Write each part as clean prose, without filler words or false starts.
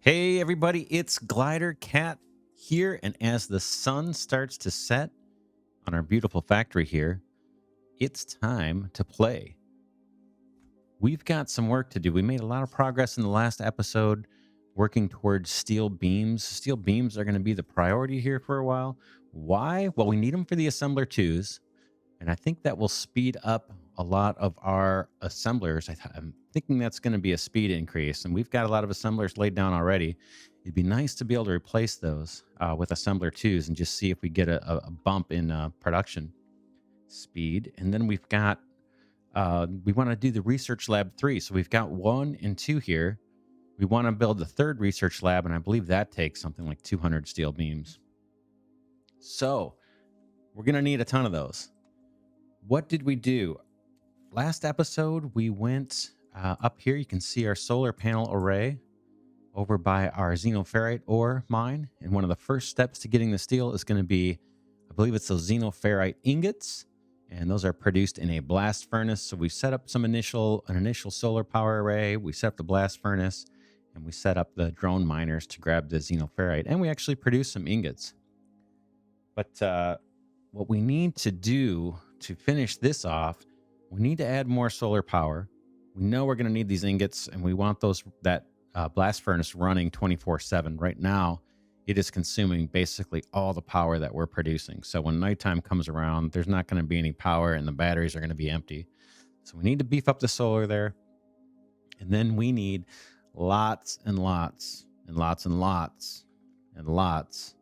Hey everybody, it's Glidercat here, and as the sun starts to set on our beautiful factory here, it's time to play. We've got some work to do. We made a lot of progress in the last episode working towards steel beams. Steel beams are going to be the priority here for a while. Why? Well, we need them for the assembler twos, and I think that will speed up a lot of our assemblers. I'm thinking that's going to be a speed increase, and we've got a lot of assemblers laid down already. It'd be nice to be able to replace those with assembler twos and just see if we get a bump in production speed. And then we've got we want to do the research lab 3. So we've got 1 and 2 here. We want to build the third research lab, and I believe that takes something like 200 steel beams. So we're going to need a ton of those. What did we do? Last episode, we went up here. You can see our solar panel array over by our Xenoferrite ore mine. And one of the first steps to getting the steel is going to be, I believe it's those Xenoferrite ingots. And those are produced in a blast furnace. So we set up an initial solar power array. We set up the blast furnace, and we set up the drone miners to grab the Xenoferrite. And we actually produced some ingots. But what we need to do to finish this off, we need to add more solar power. We know we're going to need these ingots, and we want that blast furnace running 24/7. Right now, it is consuming basically all the power that we're producing. So when nighttime comes around, there's not going to be any power, and the batteries are going to be empty. So we need to beef up the solar there. And then we need lots and lots and lots and lots and lots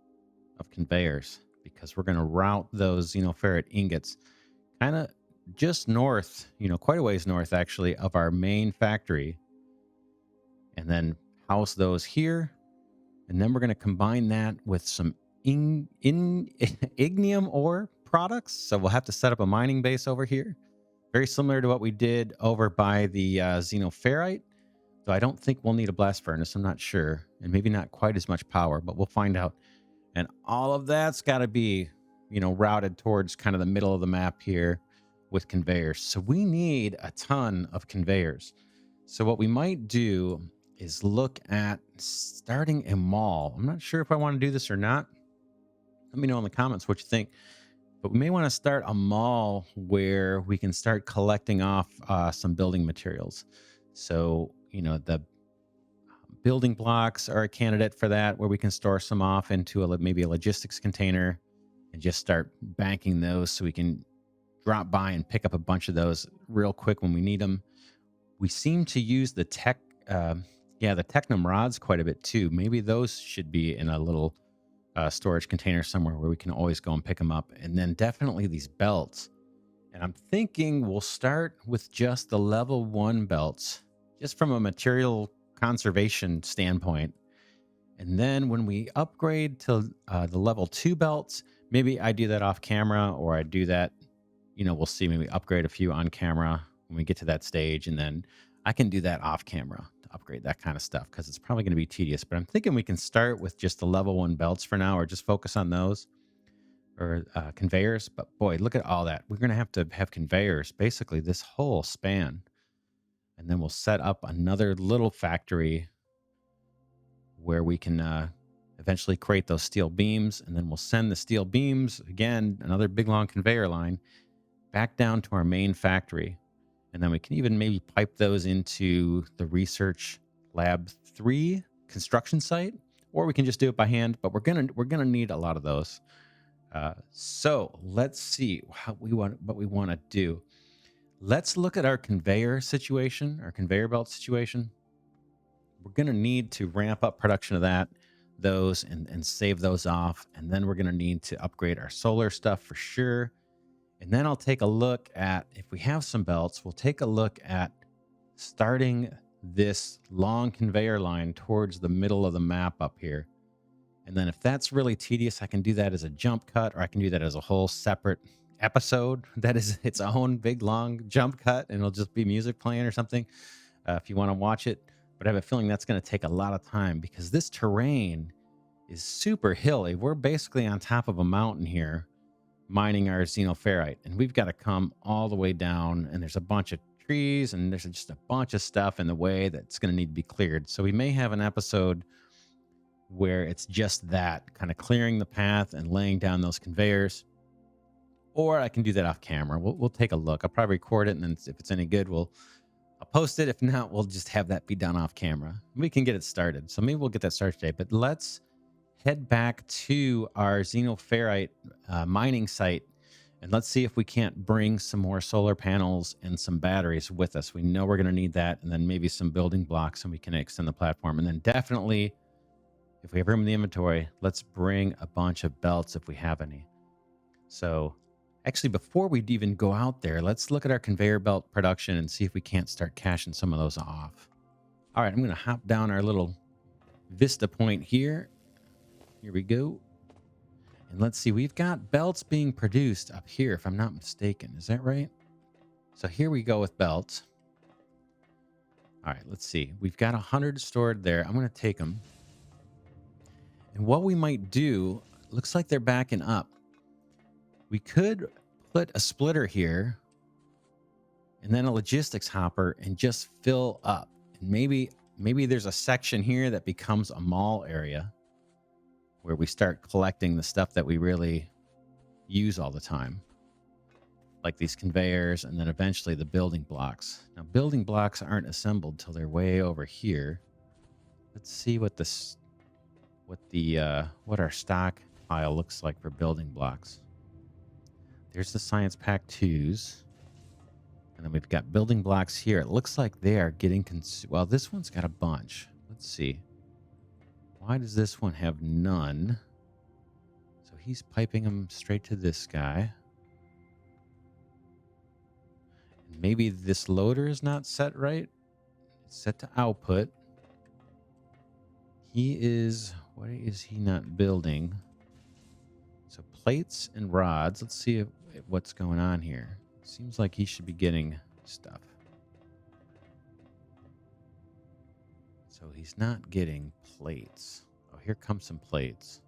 of conveyors, because we're going to route those Xenoferrite ingots kind of just north, quite a ways north actually, of our main factory, and then house those here. And then we're going to combine that with some ignium ore products. So we'll have to set up a mining base over here, very similar to what we did over by the Xenoferrite. So I don't think we'll need a blast furnace. I'm not sure. And maybe not quite as much power, but we'll find out. And all of that's got to be, routed towards kind of the middle of the map here with conveyors. So we need a ton of conveyors. So what we might do is look at starting a mall. I'm not sure if I want to do this or not. Let me know in the comments what you think. But we may want to start a mall where we can start collecting off some building materials. So, the building blocks are a candidate for that, where we can store some off into maybe a logistics container and just start banking those so we can drop by and pick up a bunch of those real quick when we need them. We seem to use the the Technum rods quite a bit too. Maybe those should be in a little storage container somewhere where we can always go and pick them up. And then definitely these belts. And I'm thinking we'll start with just the level 1 belts, just from a material conservation standpoint. And then when we upgrade to the level 2 belts, maybe I do that off camera, or I do that, we'll see, maybe upgrade a few on camera when we get to that stage. And then I can do that off camera to upgrade that kind of stuff, because it's probably going to be tedious. But I'm thinking we can start with just the level 1 belts for now, or just focus on those, or conveyors. But boy, look at all that. We're going to have conveyors basically this whole span. And then we'll set up another little factory where we can eventually create those steel beams. And then we'll send the steel beams, again, another big long conveyor line, back down to our main factory. And then we can even maybe pipe those into the research lab 3 construction site, or we can just do it by hand. But we're gonna need a lot of those. So let's see what we want to do. Let's look at our conveyor situation, our conveyor belt situation. We're going to need to ramp up production of those and save those off. And then we're going to need to upgrade our solar stuff for sure. And then I'll take a look at, if we have some belts, we'll take a look at starting this long conveyor line towards the middle of the map up here. And then if that's really tedious, I can do that as a jump cut, or I can do that as a whole separate episode that is its own big long jump cut, and it'll just be music playing or something if you want to watch it. But I have a feeling that's going to take a lot of time, because this terrain is super hilly. We're basically on top of a mountain here mining our Xenoferrite, and we've got to come all the way down, and there's a bunch of trees, and there's just a bunch of stuff in the way that's going to need to be cleared. So we may have an episode where it's just that kind of clearing the path and laying down those conveyors. Or I can do that off camera. We'll take a look. I'll probably record it, and then if it's any good, I'll post it. If not, we'll just have that be done off camera. We can get it started. So maybe we'll get that started today. But let's head back to our Xenoferrite mining site, and let's see if we can't bring some more solar panels and some batteries with us. We know we're going to need that, and then maybe some building blocks, and we can extend the platform. And then definitely, if we have room in the inventory, let's bring a bunch of belts if we have any. So actually, before we even go out there, let's look at our conveyor belt production and see if we can't start cashing some of those off. All right, I'm going to hop down our little Vista point here. Here we go. And let's see, we've got belts being produced up here, if I'm not mistaken. Is that right? So here we go with belts. All right, let's see. We've got 100 stored there. I'm going to take them. And what we might do, looks like they're backing up. We could put a splitter here and then a logistics hopper and just fill up. And maybe there's a section here that becomes a mall area where we start collecting the stuff that we really use all the time, like these conveyors, and then eventually the building blocks. Now, building blocks aren't assembled till they're way over here. Let's see what our stock pile looks like for building blocks. There's the Science Pack 2s. And then we've got building blocks here. It looks like they are getting consumed. Well, this one's got a bunch. Let's see. Why does this one have none? So he's piping them straight to this guy. And maybe this loader is not set right. It's set to output. What is he not building? So plates and rods. Let's see what's going on here. Seems like he should be getting stuff. So he's not getting plates. Oh, here comes some plates.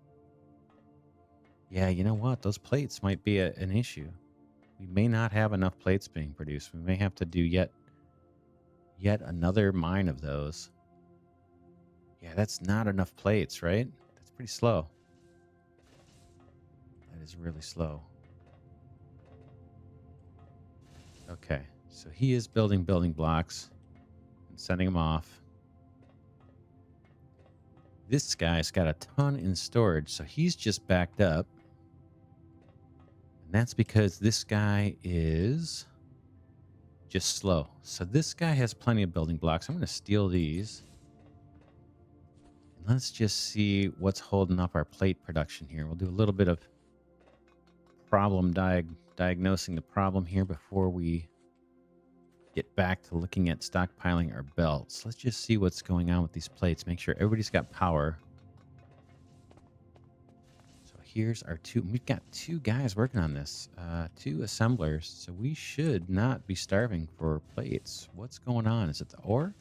Yeah, you know what? Those plates might be an issue. We may not have enough plates being produced. We may have to do yet another mine of those. Yeah, that's not enough plates, right? That's pretty slow. That is really slow. Okay, so he is building blocks and sending them off. This guy's got a ton in storage, so he's just backed up. And that's because this guy is just slow. So this guy has plenty of building blocks. I'm going to steal these. And let's just see what's holding up our plate production here. We'll do a little bit of problem diagnosing the problem here before we get back to looking at stockpiling our belts. Let's just see what's going on with these plates. Make sure everybody's got power. So here's our two. We've got two guys working on this, two assemblers. So we should not be starving for plates. What's going on? Is it the ore?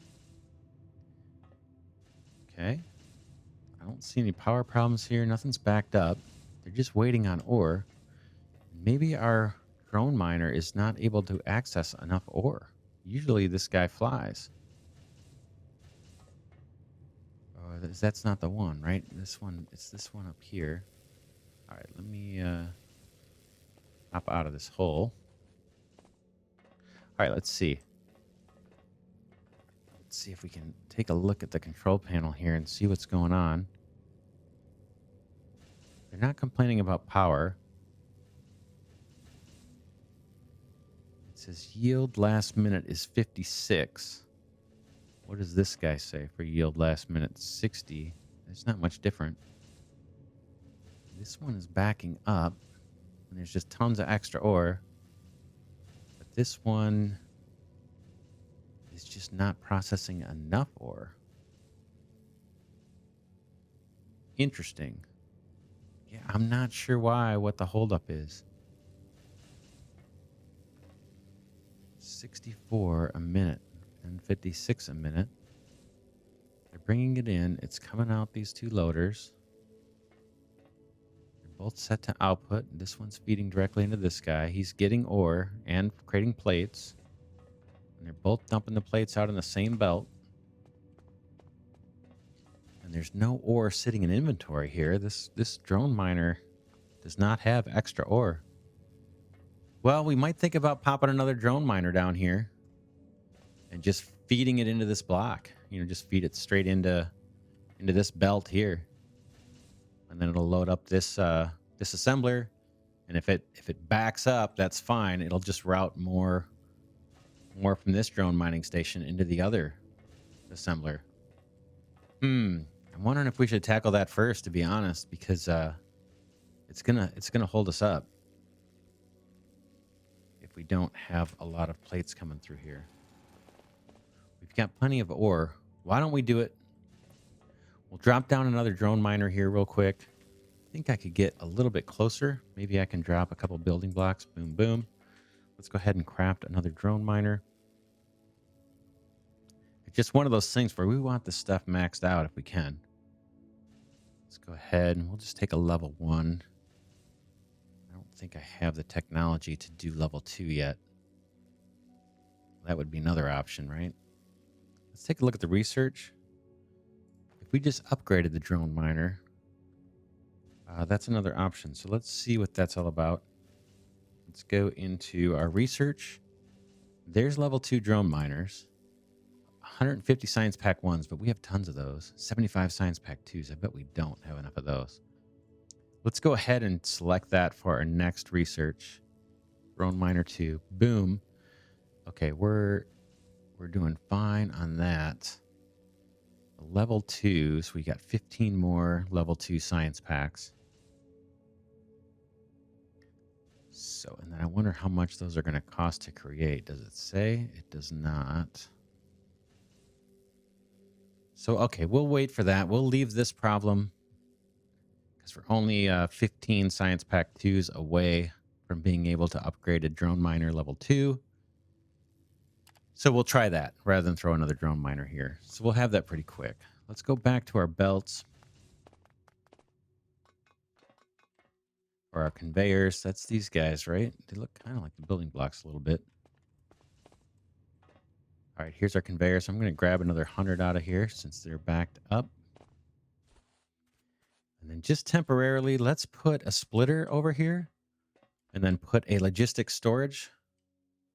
Okay. I don't see any power problems here. Nothing's backed up. They're just waiting on ore. Maybe our drone miner is not able to access enough ore. Usually this guy flies. Oh, that's not the one, right? This one, it's this one up here. All right, let me hop out of this hole. All right, let's see. Let's see if we can take a look at the control panel here and see what's going on. They're not complaining about power. It says yield last minute is 56. What does this guy say for yield last minute? 60. It's not much different. This one is backing up, and there's just tons of extra ore. But this one is just not processing enough ore. Interesting. Yeah, I'm not sure what the holdup is. 64 a minute and 56 a minute. They're bringing it in. It's coming out these two loaders. They're both set to output. This one's feeding directly into this guy. He's getting ore and creating plates. And they're both dumping the plates out in the same belt. And there's no ore sitting in inventory here. This drone miner does not have extra ore. Well, we might think about popping another drone miner down here and just feeding it into this block. You know, just feed it straight into this belt here. And then it'll load up this this assembler. And if it backs up, that's fine. It'll just route more from this drone mining station into the other assembler. I'm wondering if we should tackle that first, to be honest, because it's gonna hold us up if we don't have a lot of plates coming through here. We've got plenty of ore. Why don't we do it? We'll drop down another drone miner here real quick. I think I could get a little bit closer. Maybe I can drop a couple building blocks. Boom, boom. Let's go ahead and craft another drone miner. It's just one of those things where we want this stuff maxed out if we can. Let's go ahead and we'll just take a level 1. I don't think I have the technology to do level 2 yet. That would be another option, right? Let's take a look at the research. If we just upgraded the drone miner, that's another option. So let's see what that's all about. Let's go into our research. There's level 2 drone miners. 150 science pack 1s, but we have tons of those. 75 science pack 2s. I bet we don't have enough of those. Let's go ahead and select that for our next research. Drone miner 2. Boom. Okay, we're doing fine on that. Level 2, so we got 15 more level 2 science packs. So, and then I wonder how much those are going to cost to create. Does it say? It does not. So, okay, we'll wait for that. We'll leave this problem because we're only 15 science pack 2s away from being able to upgrade a drone miner level 2. So we'll try that rather than throw another drone miner here. So we'll have that pretty quick. Let's go back to our belts. Or our conveyors. That's these guys, right? They look kind of like the building blocks a little bit. All right, here's our conveyor. So I'm going to grab another 100 out of here since they're backed up. And then just temporarily, let's put a splitter over here and then put a logistics storage.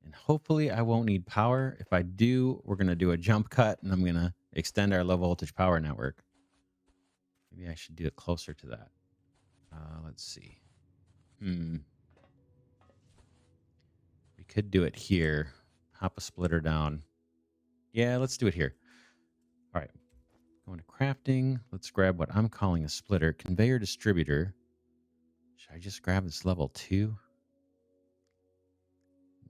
And hopefully I won't need power. If I do, we're going to do a jump cut and I'm going to extend our low voltage power network. Maybe I should do it closer to that. Let's see. We could do it here. Hop a splitter down. Yeah, let's do it here. All right. Going to crafting. Let's grab what I'm calling a splitter. Conveyor distributor. Should I just grab this level 2?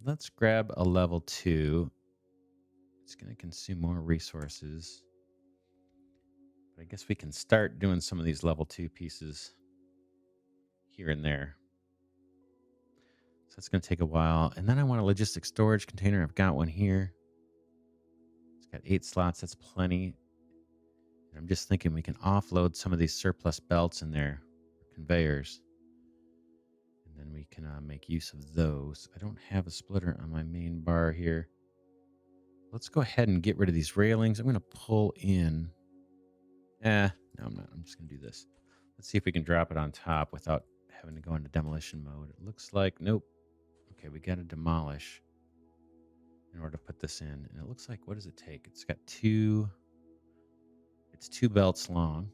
Let's grab a level 2. It's going to consume more resources. But I guess we can start doing some of these level 2 pieces here and there. So it's going to take a while. And then I want a logistics storage container. I've got one here. It's got 8 slots. That's plenty. And I'm just thinking we can offload some of these surplus belts in there, conveyors. And then we can make use of those. I don't have a splitter on my main bar here. Let's go ahead and get rid of these railings. I'm going to pull in. No, I'm not. I'm just going to do this. Let's see if we can drop it on top without having to go into demolition mode. It looks like, nope. Okay, we got to demolish in order to put this in. And it looks like, what does it take? It's got it's 2 belts long.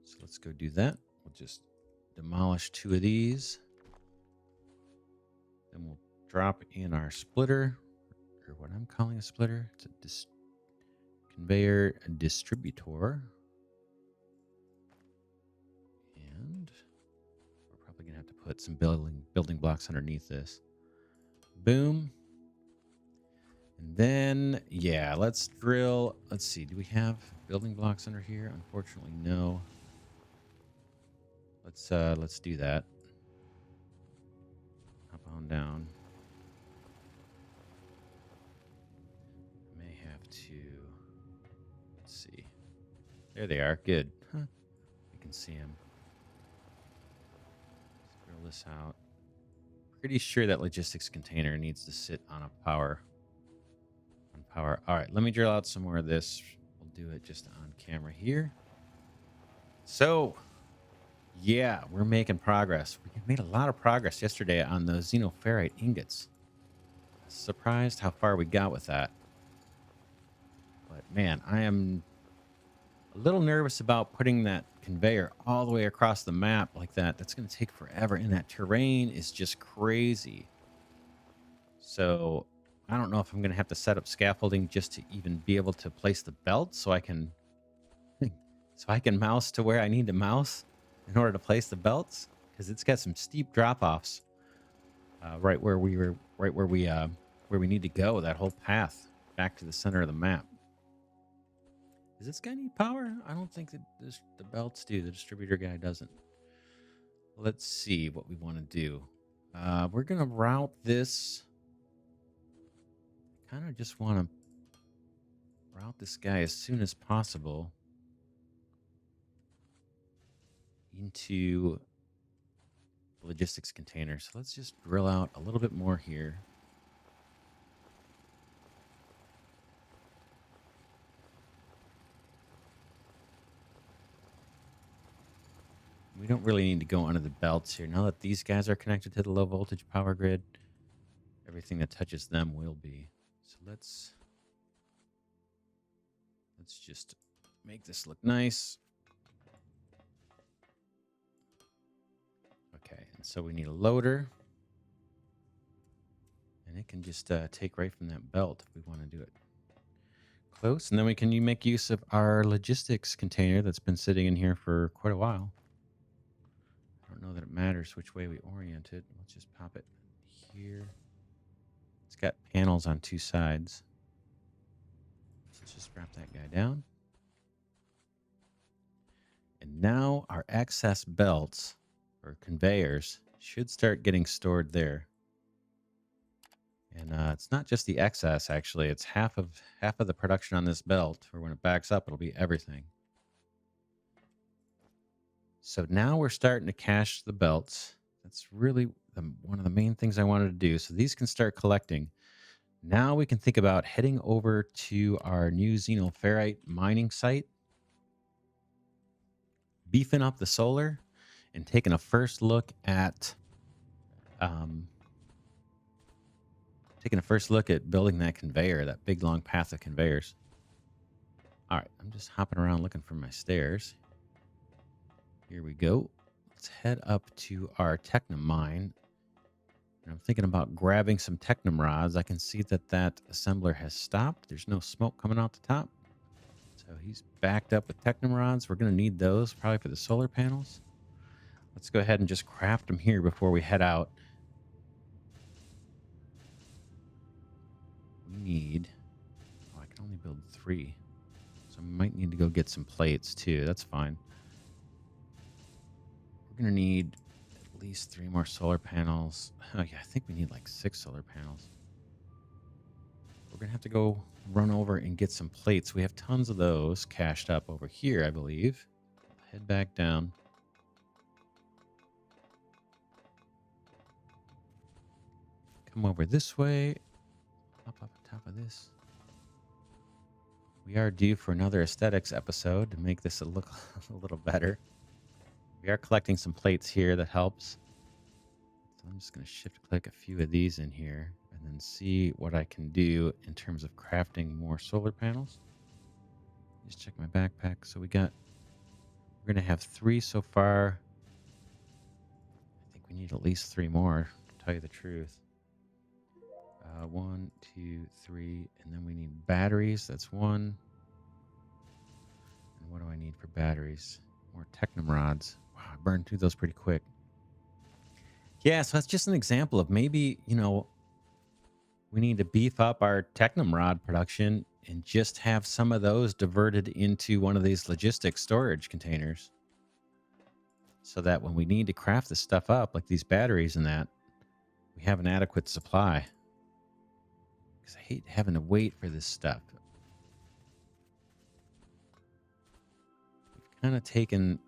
So let's go do that. We'll just demolish 2 of these. Then we'll drop in our splitter, or what I'm calling a splitter. It's a conveyor distributor. And we're probably going to have to put some building blocks underneath this. Boom. And then, yeah, let's drill. Let's see. Do we have building blocks under here? Unfortunately, no. Let's do that. Hop on down. May have to. Let's see. There they are. Good. Huh. You can see them. Let's drill this out. Pretty sure that logistics container needs to sit on a power power. All right, let me drill out some more of this. We'll do it just on camera here. So, yeah, we're making progress. We made a lot of progress yesterday on the Xenoferrite ingots. Surprised how far we got with that. But man, I am a little nervous about putting that conveyor all the way across the map like that. That's going to take forever, and that terrain is just crazy. So I don't know if I'm going to have to set up scaffolding just to even be able to place the belt so I can mouse to where I need to mouse in order to place the belts, because it's got some steep drop-offs right where we need to go, that whole path back to the center of the map. Does this guy need power? I don't think that the belts do. The distributor guy doesn't. Let's see what we want to do. We're going to route this. Kind of just want to route this guy as soon as possible into the logistics container. So let's just drill out a little bit more here. We don't really need to go under the belts here. Now that these guys are connected to the low voltage power grid, everything that touches them will be. So let's just make this look nice. Okay, and so we need a loader. And it can just take right from that belt if we want to do it close. And then we can make use of our logistics container that's been sitting in here for quite a while. I don't know that it matters which way we orient it. Let's just pop it here. It's got panels on two sides. So let's just wrap that guy down. And now our excess belts or conveyors should start getting stored there. And it's not just the excess, actually. It's half of the production on this belt, or when it backs up, it'll be everything. So now we're starting to cache the belts. That's really one of the main things I wanted to do. So these can start collecting. Now we can think about heading over to our new Xenoferrite mining site, beefing up the solar, and taking a first look at building that conveyor, that big long path of conveyors. All right, I'm just hopping around looking for my stairs. Here we go. Let's head up to our Technum mine. And I'm thinking about grabbing some Technum rods. I can see that assembler has stopped. There's no smoke coming out the top. So he's backed up with Technum rods. We're going to need those probably for the solar panels. Let's go ahead and just craft them here before we head out. We need... Oh, I can only build 3. So I might need to go get some plates too. That's fine. We're going to need at least 3 more solar panels. Oh, yeah, I think we need like 6 solar panels. We're going to have to go run over and get some plates. We have tons of those cached up over here, I believe. Head back down. Come over this way. Up on top of this. We are due for another aesthetics episode to make this look a little better. We are collecting some plates here. That helps. So I'm just going to shift click a few of these in here and then see what I can do in terms of crafting more solar panels. Just check my backpack. So we're going to have 3 so far. I think we need at least 3 more, to tell you the truth. 1, 2, 3, and then we need batteries. That's 1. And what do I need for batteries? More Technum rods. Wow, I burned through those pretty quick. Yeah, so that's just an example of maybe, we need to beef up our Technum rod production and just have some of those diverted into one of these logistics storage containers, so that when we need to craft this stuff up, like these batteries and that, we have an adequate supply. Because I hate having to wait for this stuff. We've kind of taken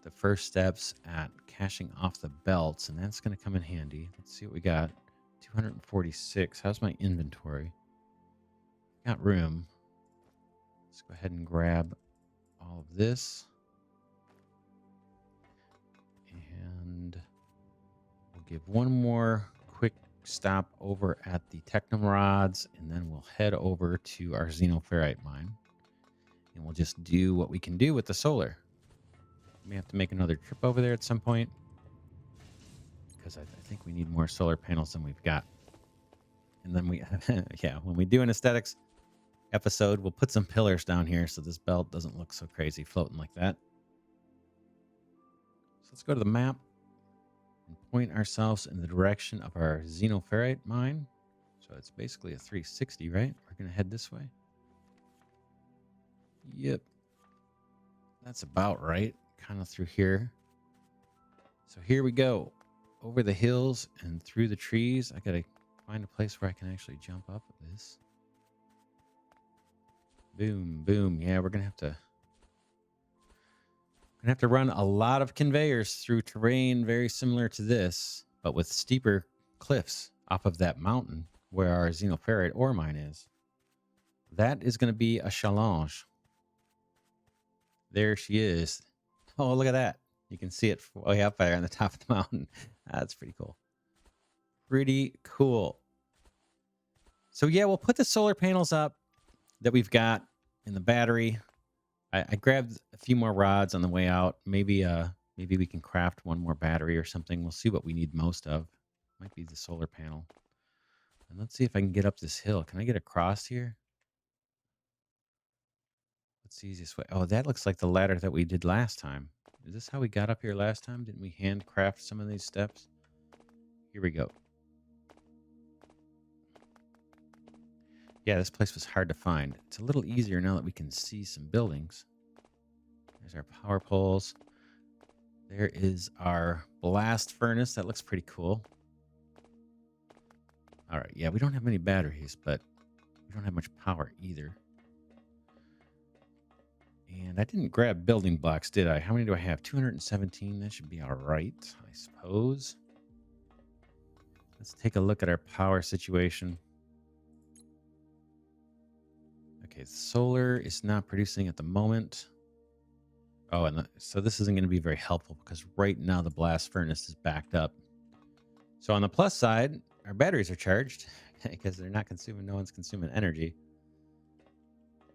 the first steps at cashing off the belts, and that's going to come in handy. Let's see what we got. 246. How's my inventory? Got room. Let's go ahead and grab all of this. And we'll give one more quick stop over at the Technum rods, and then we'll head over to our Xenoferrite mine. And we'll just do what we can do with the solar. We may have to make another trip over there at some point, because I think we need more solar panels than we've got. And then we, yeah, when we do an aesthetics episode, we'll put some pillars down here so this belt doesn't look so crazy floating like that. So let's go to the map and point ourselves in the direction of our Xenoferrite mine. So it's basically a 360, right? We're going to head this way. Yep. That's about right. Kind of through here. So here we go. Over the hills and through the trees. I got to find a place where I can actually jump up this. Boom, boom. Yeah, we're going to have to run a lot of conveyors through terrain very similar to this, but with steeper cliffs off of that mountain where our Xenoferrite ore mine is. That is going to be a challenge. There she is. Oh, look at that. You can see it way up there on the top of the mountain. That's pretty cool. Pretty cool. So yeah, we'll put the solar panels up that we've got in the battery. I grabbed a few more rods on the way out. Maybe we can craft one more battery or something. We'll see what we need most of. Might be the solar panel. And let's see if I can get up this hill. Can I get across here? What's the easiest way? Oh, that looks like the ladder that we did last time. Is this how we got up here last time? Didn't we handcraft some of these steps? Here we go. Yeah, this place was hard to find. It's a little easier now that we can see some buildings. There's our power poles. There is our blast furnace. That looks pretty cool. All right. Yeah, we don't have many batteries, but we don't have much power either. And I didn't grab building blocks, did I? How many do I have? 217. That should be all right, I suppose. Let's take a look at our power situation. Okay, solar is not producing at the moment. Oh, and so this isn't going to be very helpful because right now the blast furnace is backed up. So on the plus side, our batteries are charged because they're not consuming, no one's consuming energy.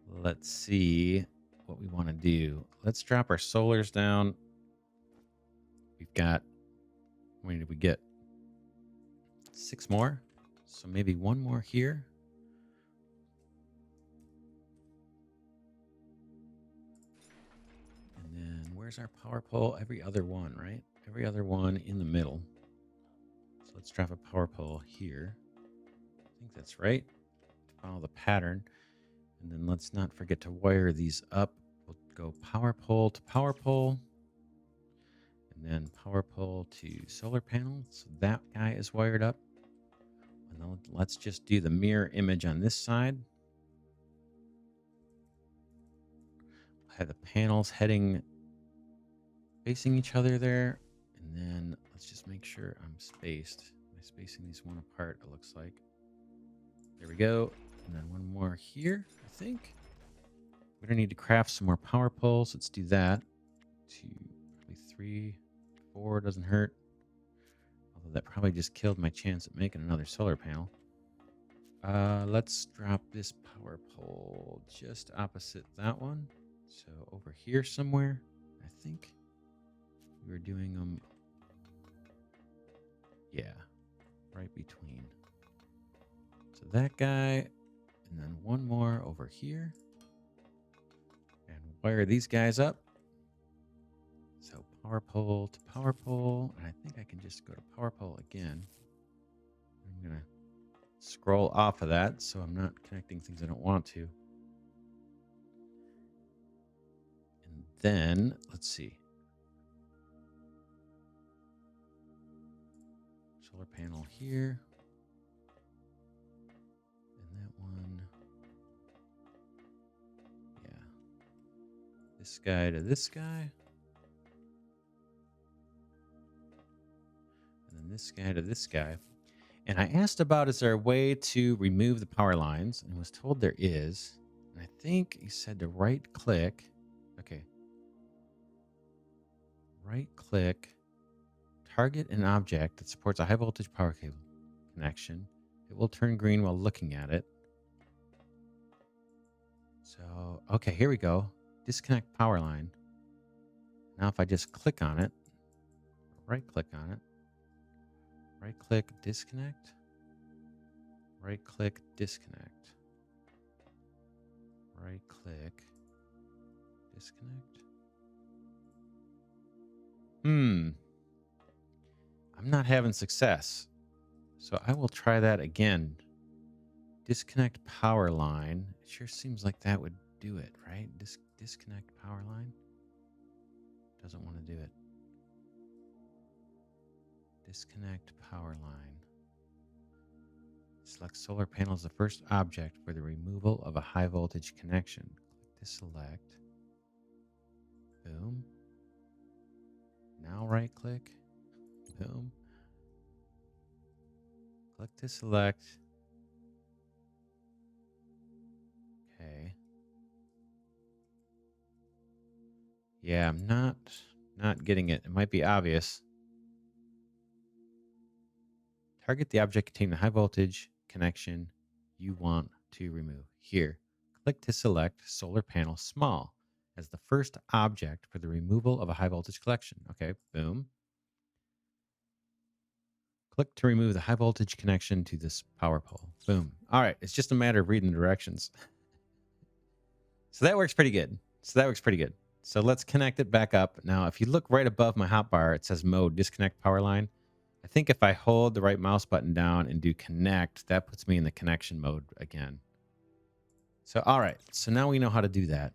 Let's see what we want to do. Let's drop our solars down. We've got, how many did we get? 6 more. So maybe one more here. And then where's our power pole? Every other one, right? Every other one in the middle. So let's drop a power pole here. I think that's right. Follow the pattern. And then let's not forget to wire these up. We'll go power pole to power pole. And then power pole to solar panel. So that guy is wired up. And then let's just do the mirror image on this side. Have the panels heading facing each other there. And then let's just make sure I'm spaced. Am I spacing these one apart, it looks like. There we go. And then one more here, I think. We're going to need to craft some more power poles. Let's do that. 2, probably 3, 4 doesn't hurt. Although that probably just killed my chance at making another solar panel. Let's drop this power pole just opposite that one. So over here somewhere, I think. We were doing them, yeah, right between. So that guy, and then one more over here. And wire these guys up. So power pole to power pole. And I think I can just go to power pole again. I'm going to scroll off of that so I'm not connecting things I don't want to. And then, let's see. Solar panel here. And that one. Yeah. This guy to this guy. And then this guy to this guy. And I asked about, is there a way to remove the power lines? And was told there is. And I think he said to right click. Okay. Right click, target an object that supports a high voltage power cable connection. It will turn green while looking at it. So, okay, here we go. Disconnect power line. Now if I just click on it, right click on it, right click, disconnect, right click, disconnect, right click, disconnect. I'm not having success. So I will try that again. Disconnect power line. It sure seems like that would do it, right? Disconnect power line. Doesn't want to do it. Disconnect power line. Select solar panel as the first object for the removal of a high voltage connection. Click to select. Boom. Now right click. Boom. Click to select. Okay. Yeah, I'm not getting it. It might be obvious. Target the object containing the high voltage connection you want to remove. Here, click to select solar panel small as the first object for the removal of a high voltage connection. Okay, boom. Click to remove the high voltage connection to this power pole. Boom. All right, it's just a matter of reading the directions. So that works pretty good. So let's connect it back up. Now, if you look right above my hotbar, it says mode, disconnect power line. I think if I hold the right mouse button down and do connect, that puts me in the connection mode again. So, all right. So now we know how to do that.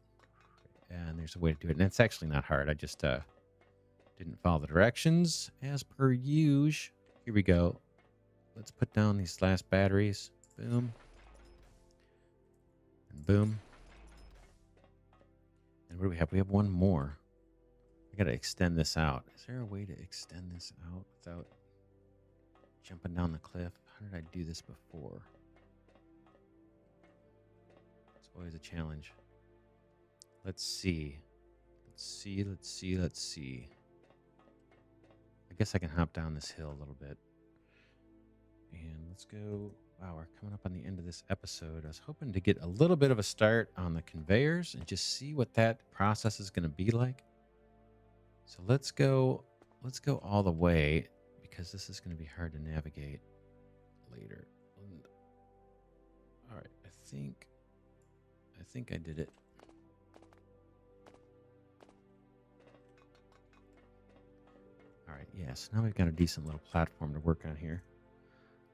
And there's a way to do it. And it's actually not hard. I just didn't follow the directions as per usual. Here we go. Let's put down these last batteries. Boom. And boom. And what do we have? We have one more. I got to extend this out. Is there a way to extend this out without jumping down the cliff? How did I do this before? It's always a challenge. Let's see. Let's see. I guess I can hop down this hill a little bit. And let's go. Wow, we're coming up on the end of this episode. I was hoping to get a little bit of a start on the conveyors and just see what that process is going to be like. So let's go all the way, because this is going to be hard to navigate later. All right, I think I did it. All right, yes, now we've got a decent little platform to work on here.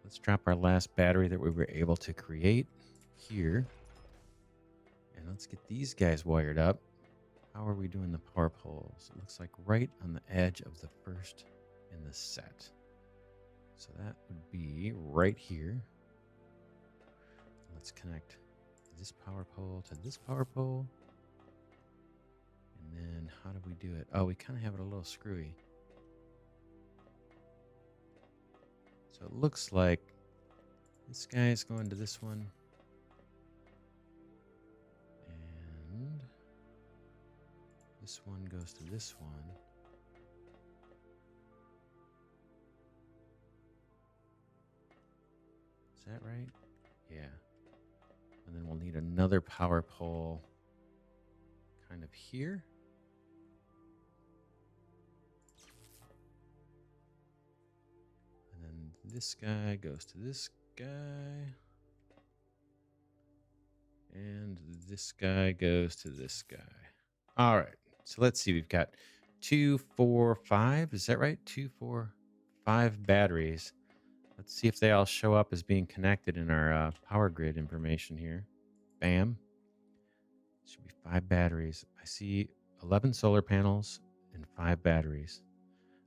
Let's drop our last battery that we were able to create here. And let's get these guys wired up. How are we doing the power poles? It looks like right on the edge of the first in the set. So that would be right here. Let's connect this power pole to this power pole. And then how do we do it? Oh, we kind of have it a little screwy. So it looks like this guy is going to this one. And this one goes to this one. Is that right? Yeah. And then we'll need another power pole kind of here. And then this guy goes to this guy. And this guy goes to this guy. All right. So let's see. We've got 2, 4, 5. Is that right? 2, 4, 5 batteries. Let's see if they all show up as being connected in our power grid information here. Bam. Should be 5 batteries. I see 11 solar panels and 5 batteries.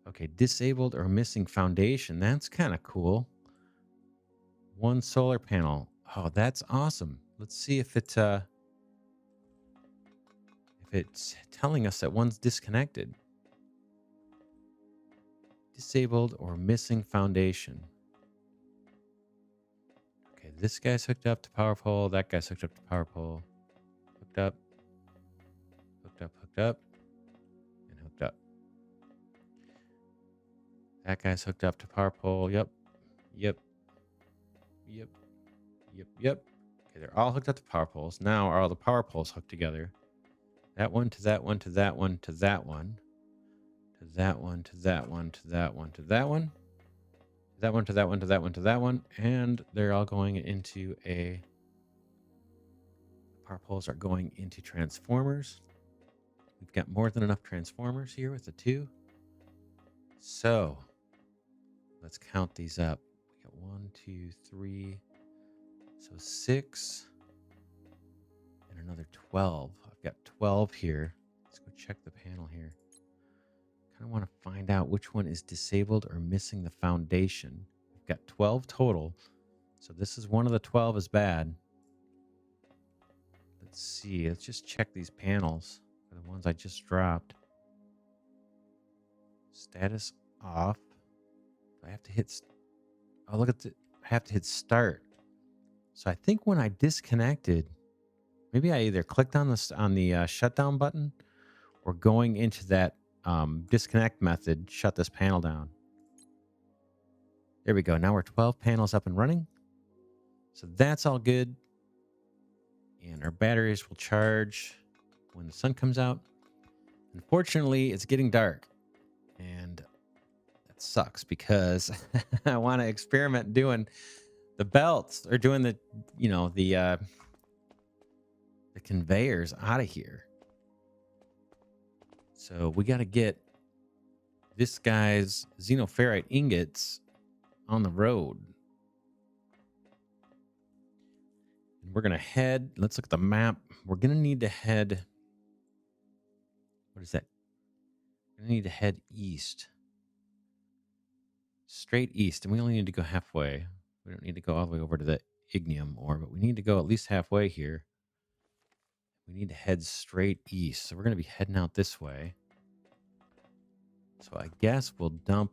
Okay, disabled or missing foundation. That's kind of cool. 1 solar panel. Oh, that's awesome. Let's see if it's telling us that one's disconnected. Disabled or missing foundation. This guy's hooked up to power pole. That guy's hooked up to power pole. Hooked up. Hooked up, hooked up. And hooked up. That guy's hooked up to power pole. Yep. Yep. Yep. Yep. Yep. Okay, they're all hooked up to power poles. Now are all the power poles hooked together? That one to that one to that one to that one. To that one to that one to that one to that one. That one to that one to that one to that one. And they're all going into a... Power poles are going into transformers. We've got more than enough transformers here with the 2. So let's count these up. We got 1, 2, 3. So 6 and another 12. I've got 12 here. Let's go check the panel here. Kind of want to find out which one is disabled or missing the foundation. We've got 12 total. So this is one of the 12 is bad. Let's see. Let's just check these panels for the ones I just dropped. Status off. I have to hit... Oh, look at the... I have to hit start. So I think when I disconnected, maybe I either clicked on the shutdown button or going into that disconnect method, shut this panel down. There we go. Now we're 12 panels up and running. So that's all good. And our batteries will charge when the sun comes out. Unfortunately, it's getting dark. And that sucks because I want to experiment doing the belts or doing the, you know, the conveyors out of here. So we got to get this guy's Xenoferrite ingots on the road. And we're going to head, let's look at the map. We're going to need to head, what is that? We're going to need to head east. Straight east. And we only need to go halfway. We don't need to go all the way over to the ignium ore, but we need to go at least halfway here. We need to head straight east. So we're going to be heading out this way. So I guess we'll dump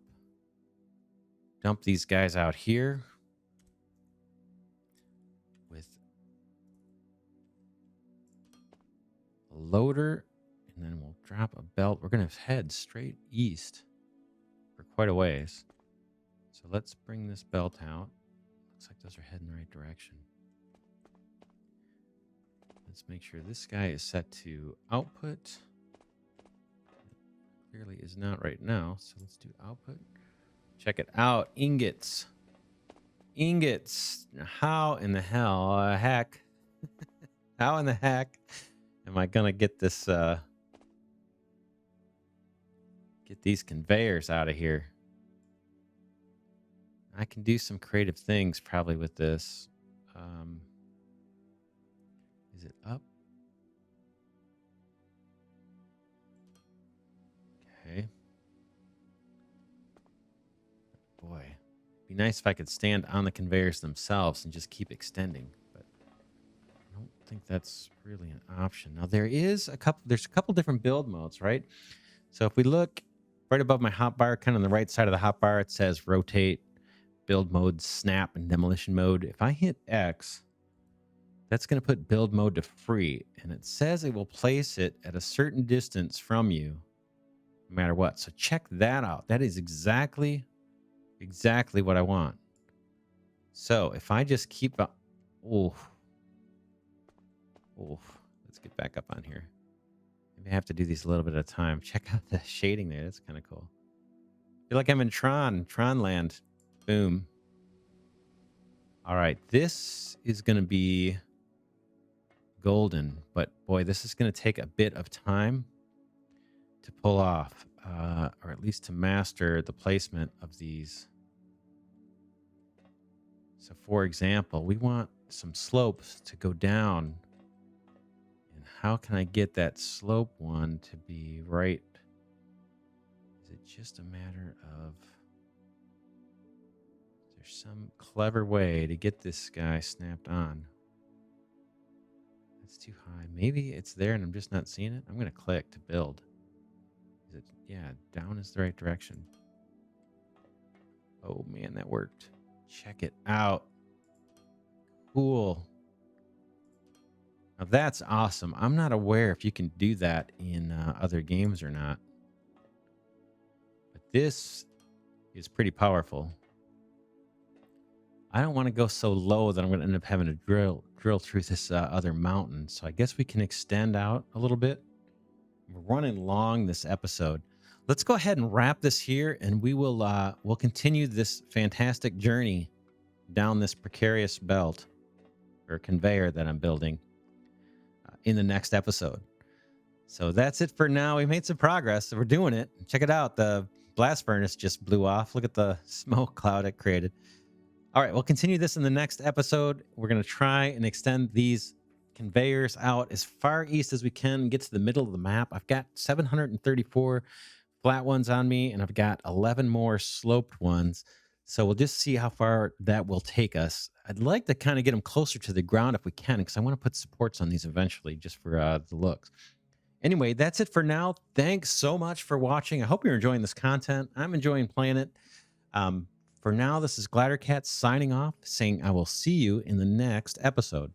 these guys out here with a loader, and then we'll drop a belt. We're going to head straight east for quite a ways. So let's bring this belt out. Looks like those are heading the right direction. Let's make sure this guy is set to output. Clearly is not right now, so let's do output. Check it out. Ingots. Ingots. How in the heck? How in the heck am I gonna get this get these conveyors out of here? I can do some creative things probably with this. Is it up? Okay. Boy, it'd be nice if I could stand on the conveyors themselves and just keep extending, but I don't think that's really an option. Now there's a couple different build modes, right? So if we look right above my hotbar, kind of on the right side of the hotbar, it says rotate, build mode, snap, and demolition mode. If I hit X, that's going to put build mode to free, and it says it will place it at a certain distance from you no matter what. So check that out. That is exactly what I want. So if I just keep up, let's get back up on here. Maybe I have to do these a little bit at a time. Check out the shading there. That's kind of cool. I feel like I'm in Tron land. Boom. All right, this is going to be golden, but boy, this is going to take a bit of time to pull off, or at least to master the placement of these. So for example, we want some slopes to go down. And how can I get that slope one to be right? Is it just a matter of, is there some clever way to get this guy snapped on? That's too high. Maybe it's there and I'm just not seeing it. I'm going to click to build. Is it? Yeah, down is the right direction. Oh man, that worked. Check it out. cool. Now that's awesome. I'm not aware if you can do that in other games or not, but this is pretty powerful. I don't want to go so low that I'm going to end up having to drill through this other mountain. So I guess we can extend out a little bit. We're running long this episode. Let's go ahead and wrap this here, and we'll continue this fantastic journey down this precarious belt or conveyor that I'm building in the next episode. So that's it for now. We made some progress. We're doing it. Check it out. The blast furnace just blew off. Look at the smoke cloud it created. All right, we'll continue this in the next episode. We're going to try and extend these conveyors out as far east as we can, get to the middle of the map. I've got 734 flat ones on me, and I've got 11 more sloped ones. So we'll just see how far that will take us. I'd like to kind of get them closer to the ground if we can, because I want to put supports on these eventually, just for the looks. Anyway, that's it for now. Thanks so much for watching. I hope you're enjoying this content. I'm enjoying playing it. For now, this is Glidercat signing off, saying I will see you in the next episode.